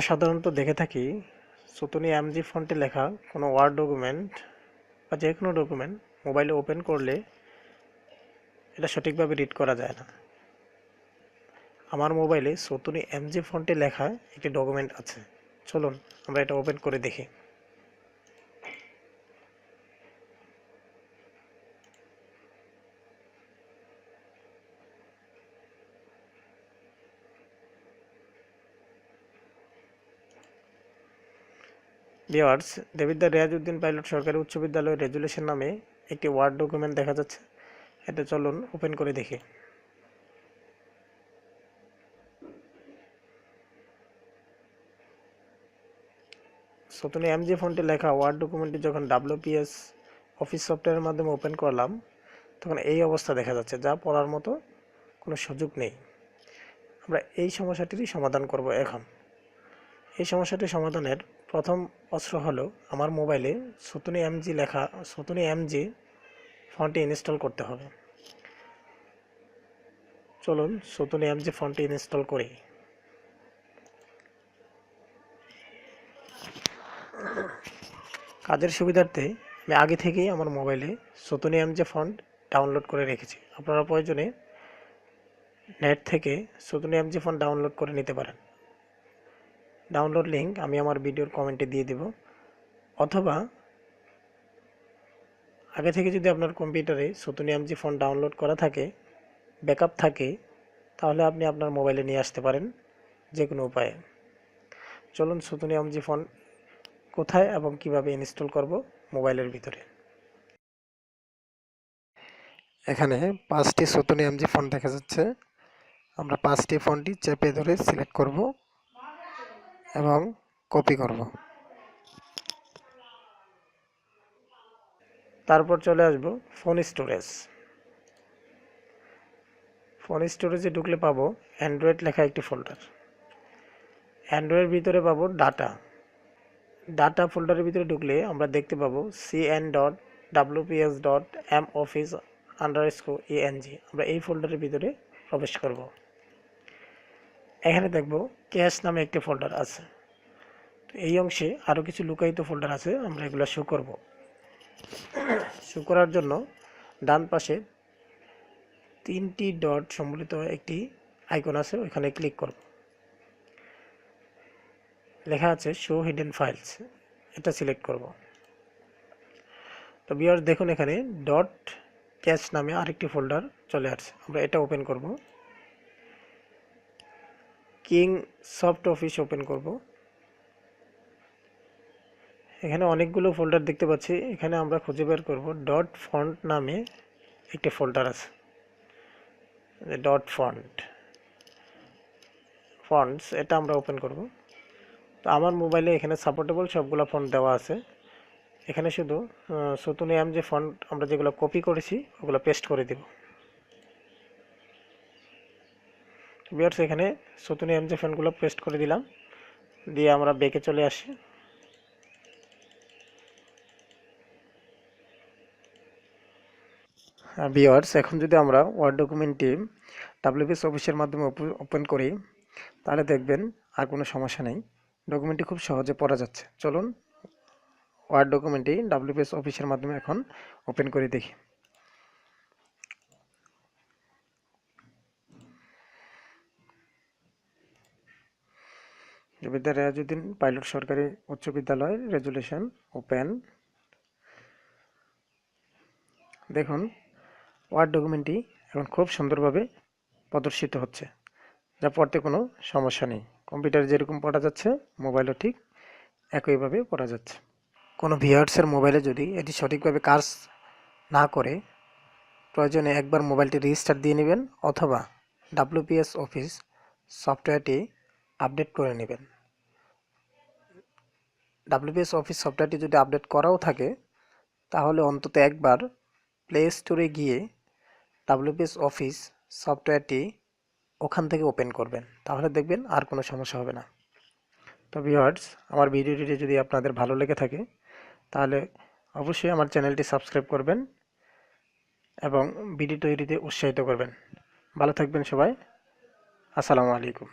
আমরা সাধারণত দেখে থাকি সুতুনি এমজি ফন্টে লেখা কোনো ওয়ার্ড ডকুমেন্ট বা যে কোনো ডকুমেন্ট মোবাইলে ওপেন করলে এটা সঠিকভাবে রিড করা যায় না। আমার মোবাইলে সুতুনি এমজি ফন্টে লেখা একটি ডকুমেন্ট আছে, চলুন আমরা এটা ওপেন করে দেখি। ভিউয়ার্স, দেবিদ্বার রিয়াজউদ্দিন পাইলট সরকারি উচ্চ বিদ্যালয় রেজুলেশন নামে একটি ওয়ার্ড ডকুমেন্ট দেখা যাচ্ছে। এটা চলুন ওপেন করে দেখি। সুতুনি এমজি ফন্টে লেখা ওয়ার্ড ডকুমেন্টটি যখন WPS অফিস সফটওয়্যারের মাধ্যমে ওপেন করলাম তখন এই অবস্থা দেখা যাচ্ছে, যা পড়ার মতো কোনো সুযোগ নেই। আমরা এই সমস্যাটিরই সমাধান করব এখন। এই সমস্যাটি সমাধানের প্রথম অস্ত্র হলো আমার মোবাইলে সুতুনি এমজি লেখা সুতুনি এমজি ফন্টটি ইনস্টল করতে হবে। চলুন সুতুনি এমজি ফন্টটি ইনস্টল করি। কাজের সুবিধার্থে আমি আগে থেকেই আমার মোবাইলে সুতুনি এমজি ফন্ট ডাউনলোড করে রেখেছি। আপনারা প্রয়োজনে নেট থেকে সুতুনি এমজি ফন্ট ডাউনলোড করে নিতে পারেন। ডাউনলোড লিঙ্ক আমি আমার ভিডিওর কমেন্টে দিয়ে দেব, অথবা আগে থেকে যদি আপনার কম্পিউটারে সুতুনি এমজি ফন্ট ডাউনলোড করা থাকে, ব্যাকআপ থাকে, তাহলে আপনি আপনার মোবাইলে নিয়ে আসতে পারেন যে কোনো উপায়ে। চলুন সুতুনি এমজি ফন্ট কোথায় এবং কিভাবে ইনস্টল করব মোবাইলের ভিতরে। এখানে 5টি সুতুনি এমজি ফন্ট দেখা যাচ্ছে। আমরা 5টি ফন্টই চেপে ধরে সিলেক্ট করব এবং কপি করব। তারপর চলে আসব ফোন স্টোরেজ। ফোন স্টোরেজে ঢুকলে পাবো অ্যান্ড্রয়েড লেখা একটি ফোল্ডার। অ্যান্ড্রয়েড ভিতরে পাবো ডাটা ফোল্ডারের ভিতরে ঢুকলে আমরা দেখতে পাবো cn.wps.moffice_eng। আমরা এই ফোল্ডারের ভিতরে প্রবেশ করব। এখানে দেখব ক্যাশ নামে একটি ফোল্ডার আছে। তো এই অংশে আরও কিছু লুকায়িত ফোল্ডার আছে, আমরা এগুলো শো করব। শো করার জন্য ডান পাশে 3টি ডট সম্বলিত একটি আইকন আছে, ওইখানে ক্লিক করব। লেখা আছে শো হিডেন ফাইলস, এটা সিলেক্ট করব। তো ভিউয়ার্স দেখুন, এখানে ডট ক্যাশ নামে আরেকটি ফোল্ডার চলে আসছে। আমরা এটা ওপেন করব। কিং সফট অফিস ওপেন করব। এখানে অনেকগুলো ফোল্ডার দেখতে পাচ্ছি। এখানে আমরা খুঁজে বের করব ডট ফন্ট নামে একটি ফোল্ডার আছে। ডট ফন্টস এটা আমরা ওপেন করব। তো আমার মোবাইলে এখানে সাপোর্টেবল সবগুলো ফন্ট দেওয়া আছে। এখানে শুধু সুতুনি এমজি ফন্ট আমরা যেগুলো কপি করেছি ওগুলো পেস্ট করে দেব। ভিউয়ার্স, এখানে সুতুনি এমজি ফন্টগুলো পেস্ট করে দিলাম, দিয়ে আমরা ব্যাকে চলে আসি। ভিউয়ার্স, এখন যদি আমরা ওয়ার্ড ডকুমেন্টটি WPS অফিসের মাধ্যমে ওপেন করি তাহলে দেখবেন আর কোনো সমস্যা নেই, ডকুমেন্টটি খুব সহজে পড়া যাচ্ছে। চলুন ওয়ার্ড ডকুমেন্টটি WPS অফিসের মাধ্যমে এখন ওপেন করে দেখি। দেবিদ্বার রিয়াজউদ্দিন পাইলট সরকারি উচ্চ বিদ্যালয় রেজুলেশন ওপেন। দেখুন ওয়ার্ড ডকুমেন্টটি এখন খুব সুন্দরভাবে প্রদর্শিত হচ্ছে, যা পড়তে কোনো সমস্যা নেই। কম্পিউটারে যেরকম পড়া যাচ্ছে মোবাইলও ঠিক একইভাবে পড়া যাচ্ছে। কোনো ভিউয়ার্সের মোবাইলে যদি এটি সঠিকভাবে কাজ না করে, প্রয়োজনে একবার মোবাইলটি রিস্টার্ট দিয়ে নেবেন, অথবা WPS অফিস সফটওয়্যারটি আপডেট করে নেবেন। WPS অফিস সফটওয়্যারটি যদি আপডেট করাও থাকে তাহলে অন্তত একবার প্লে স্টোরে গিয়ে WPS অফিস সফটওয়্যারটি ওখান থেকে ওপেন করবেন, তাহলে দেখবেন আর কোনো সমস্যা হবে না। তো ভিউয়ার্স, আমার ভিডিওটি যদি আপনাদের ভালো লেগে থাকে তাহলে অবশ্যই আমার চ্যানেলটি সাবস্ক্রাইব করবেন এবং ভিডিও তৈরিতে উৎসাহিত করবেন। ভালো থাকবেন সবাই। আসসালামু আলাইকুম।